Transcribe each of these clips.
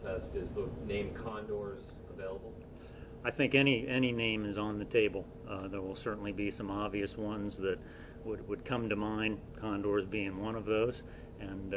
contest. Is the name Condors available? I think any name is on the table. There will certainly be some obvious ones that would come to mind, Condors being one of those, and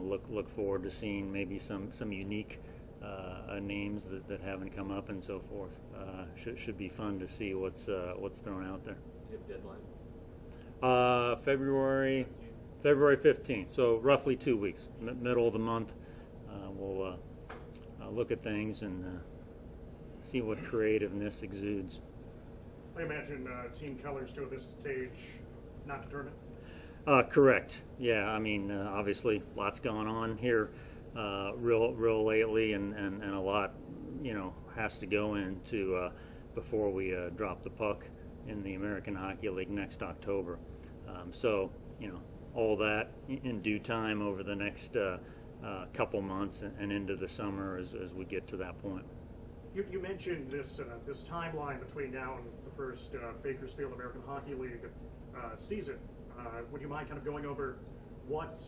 look forward to seeing maybe some unique names that haven't come up and so forth. Should be fun to see what's thrown out there. Do you have a deadline? February 15th, so roughly 2 weeks, middle of the month. We'll look at things and see what creativeness exudes. I imagine team colors to this stage not determined? Correct. Yeah, I mean, obviously, lots going on here, real lately, and a lot, has to go into before we drop the puck in the American Hockey League next October. So, all that in due time over the next couple months and into the summer as we get to that point. You mentioned this timeline between now and the first Bakersfield American Hockey League season. Would you mind kind of going over what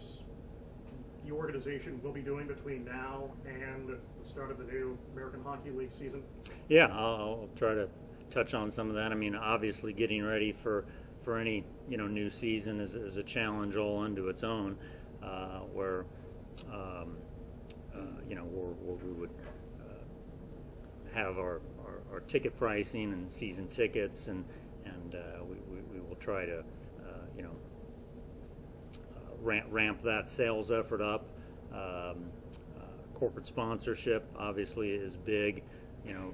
the organization will be doing between now and the start of the new American Hockey League season? Yeah, I'll try to touch on some of that. I mean, obviously getting ready for any new season is a challenge all unto its own, where we would have our ticket pricing and season tickets, and we will try to ramp that sales effort up. Corporate sponsorship obviously is big.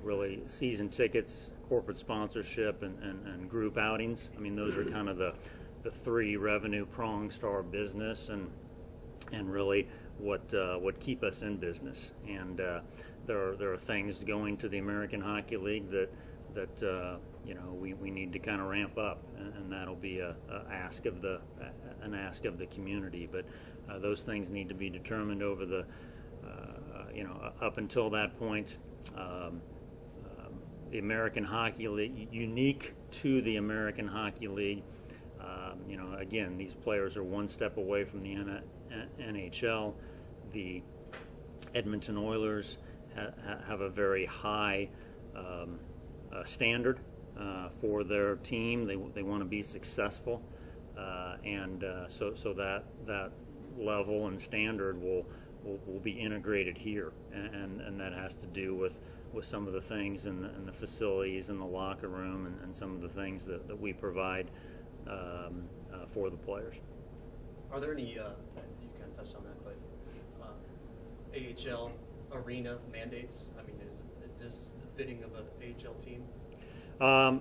Really season tickets, corporate sponsorship, and group outings. I mean, those are kind of the three revenue prongs to our business, and really what keep us in business. And there are things going to the American Hockey League that we need to kind of ramp up, and that'll be an ask of the community. But those things need to be determined over the up until that point. The American Hockey League, unique to the American Hockey League, again, these players are one step away from the NHL. The Edmonton Oilers have a very high standard for their team. They want to be successful, and so that level and standard will be integrated here, and that has to do with some of the things in the facilities and the locker room, and some of the things that we provide for the players. Are there any, you kind of touched on that, but AHL arena mandates? I mean, is this fitting of an AHL team?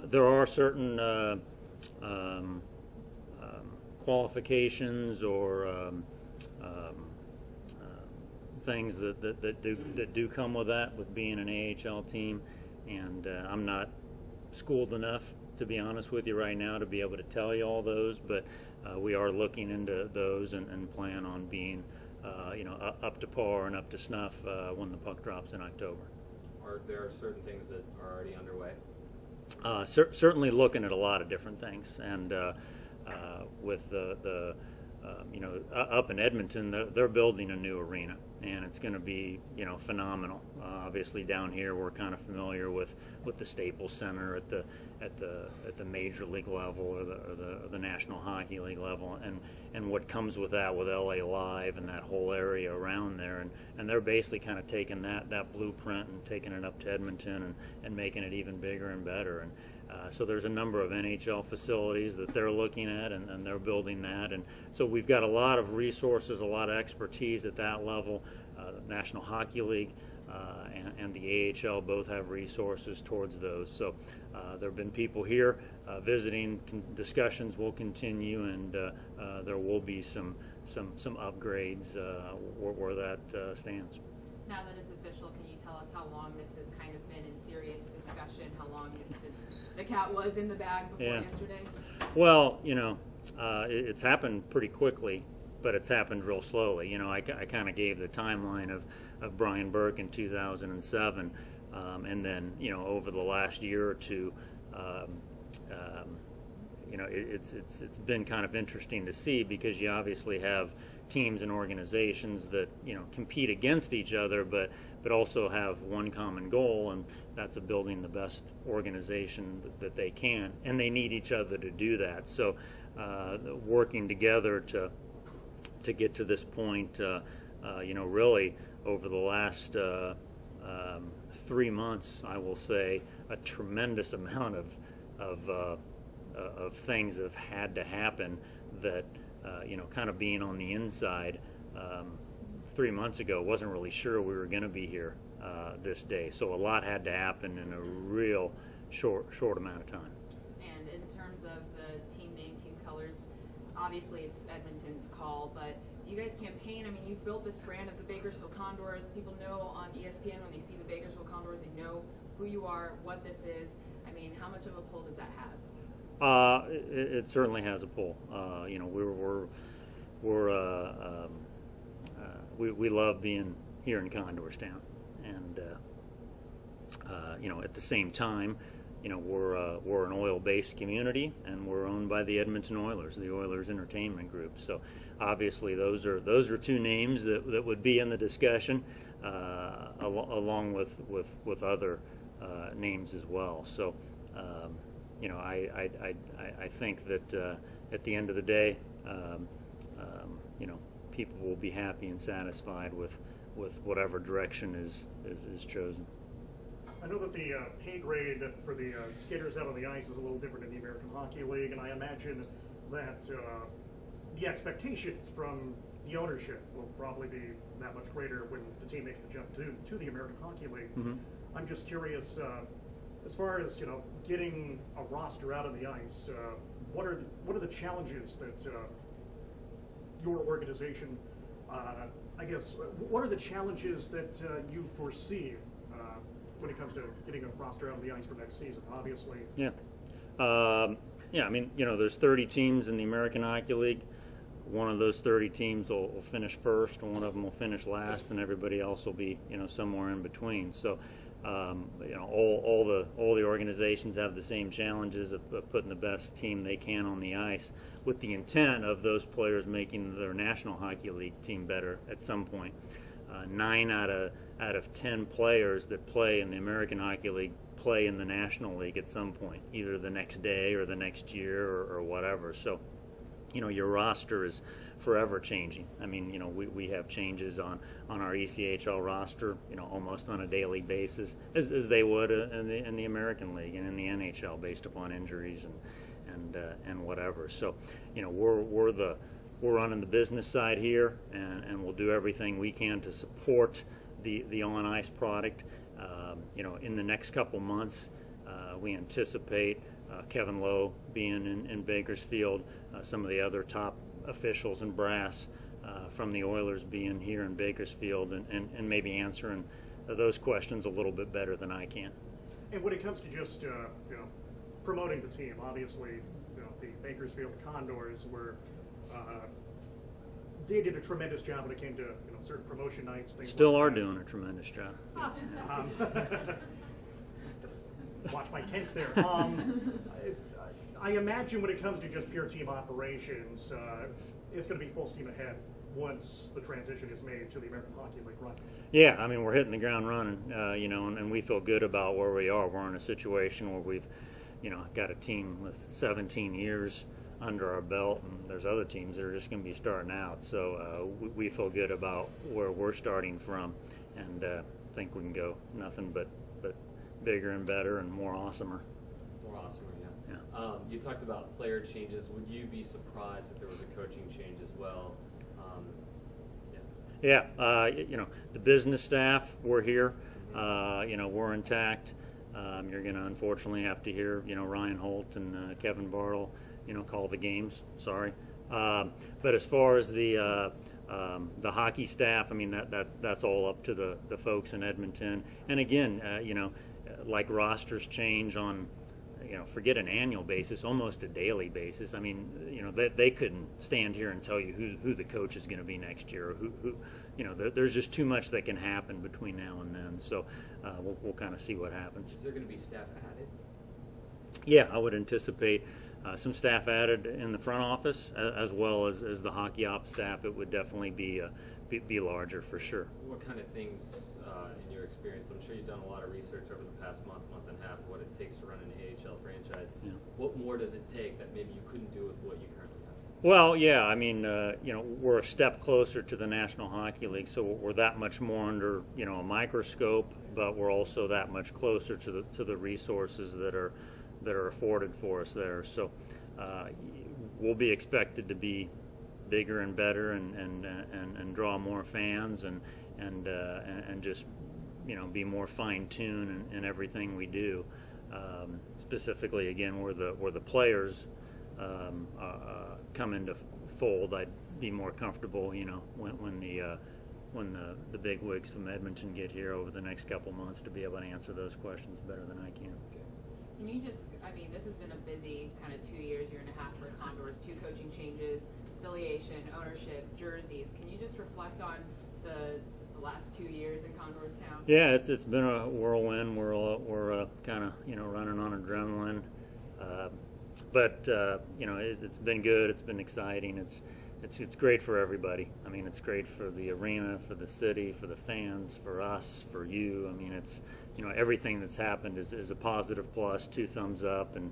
There are certain qualifications or things that do come with that, with being an AHL team, and I'm not schooled enough, to be honest with you, right now to be able to tell you all those, but we are looking into those and plan on being up to par and up to snuff when the puck drops in October. Are there certain things that are already underway? Certainly looking at a lot of different things, and with the up in Edmonton, they're building a new arena, and it's going to be phenomenal. Obviously, down here we're kind of familiar with the Staples Center at the major league level or the National Hockey League level, and what comes with that, with LA Live and that whole area around there, and they're basically kind of taking that blueprint and taking it up to Edmonton and making it even bigger and better. And so there's a number of NHL facilities that they're looking at, and they're building that. And so we've got a lot of resources, a lot of expertise at that level. The National Hockey League and the AHL both have resources towards those. So there have been people here visiting. Discussions will continue, and there will be some upgrades where that stands. Now that it's official, can you tell us how long this has kind of been in serious discussion? How long the cat was in the bag before yesterday? Well, it's happened pretty quickly, but it's happened real slowly. I kind of gave the timeline of Brian Burke in 2007, and then over the last year or two, it's been kind of interesting to see, because you obviously have teams and organizations that compete against each other, but also have one common goal, and that's of building the best organization that they can, and they need each other to do that. So working together to get to this point, really over the last 3 months, I will say a tremendous amount of things have had to happen that kind of being on the inside 3 months ago wasn't really sure we were going to be here this day. So a lot had to happen in a real short amount of time. And in terms of the team name, team colors, obviously it's Edmonton's call, but do you guys campaign? I mean, you've built this brand of the Bakersfield Condors. People know on ESPN when they see the Bakersfield Condors, they know who you are, what this is. I mean, how much of a pull does that have? It certainly has a pull. We love being here in Condors Town, and at the same time, we're an oil-based community, and we're owned by the Edmonton Oilers, the Oilers Entertainment Group. So obviously, those are two names that would be in the discussion, along with other names as well. So. I think that at the end of the day, people will be happy and satisfied with whatever direction is chosen. I know that the pay grade for the skaters out on the ice is a little different in the American Hockey League, and I imagine that the expectations from the ownership will probably be that much greater when the team makes the jump to the American Hockey League. Mm-hmm. I'm just curious, as far as getting a roster out on the ice, what are the challenges that your organization, I guess, what are the challenges that you foresee when it comes to getting a roster out on the ice for next season? Obviously. Yeah. I mean, there's 30 teams in the American Hockey League. One of those 30 teams will finish first, and one of them will finish last, and everybody else will be, somewhere in between. So. All the organizations have the same challenges of putting the best team they can on the ice, with the intent of those players making their National Hockey League team better at some point. 9 out of 10 players that play in the American Hockey League play in the National League at some point, either the next day or the next year or whatever. So, your roster is forever changing. I mean, we have changes on our ECHL roster, almost on a daily basis, as they would in the American League and in the NHL, based upon injuries and whatever. So, we're running the business side here, and we'll do everything we can to support the on ice product. In the next couple months, we anticipate Kevin Lowe being in Bakersfield, some of the other top officials and brass from the Oilers being here in Bakersfield, and maybe answering those questions a little bit better than I can. And when it comes to just promoting the team, obviously the Bakersfield Condors were they did a tremendous job when it came to certain promotion nights. Things Still like are that. doing a tremendous job. Yes. Watch my tense there. I imagine when it comes to just pure team operations, it's going to be full steam ahead once the transition is made to the American Hockey League, right? Yeah, I mean, we're hitting the ground running, and we feel good about where we are. We're in a situation where we've, got a team with 17 years under our belt, and there's other teams that are just going to be starting out. So we feel good about where we're starting from, and think we can go nothing but bigger and better and more awesomer. More awesomer, yeah. You talked about player changes. Would you be surprised if there was a coaching change as well? Yeah, the business staff, we're here. We're intact. You're going to unfortunately have to hear, Ryan Holt and Kevin Bartle, call the games. Sorry. But as far as the hockey staff, I mean, that's all up to the folks in Edmonton. And again, like rosters change on, forget an annual basis, almost a daily basis. I mean, they couldn't stand here and tell you who the coach is going to be next year, or who there's just too much that can happen between now and then. So we'll kind of see what happens. Is there going to be staff added? Yeah, I would anticipate some staff added in the front office, as well as the hockey ops staff. It would definitely be larger for sure. What kind of things, in your experience, I'm sure you've done a lot of research over the past month and a half, what it takes to run an AHL franchise. Yeah. What more does it take that maybe you couldn't do with what you currently have? Well, yeah, I mean, we're a step closer to the National Hockey League, so we're that much more under, a microscope, but we're also that much closer to the resources that are afforded for us there. So we'll be expected to be bigger and better and draw more fans and just be more fine-tuned in everything we do. Specifically, again, where the players come into fold, I'd be more comfortable, when the big wigs from Edmonton get here over the next couple months to be able to answer those questions better than I can. Can you just, this has been a busy kind of 2 years, year and a half for Condors, 2 coaching changes, affiliation, ownership, jerseys. Can you just reflect on the last 2 years in Condors Town? Yeah, it's been a whirlwind. We're kind of running on adrenaline, but it's been good. It's been exciting. It's great for everybody. It's great for the arena, for the city, for the fans, for us, for you. It's everything that's happened is a positive plus, 2 thumbs up, and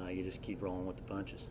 you just keep rolling with the punches.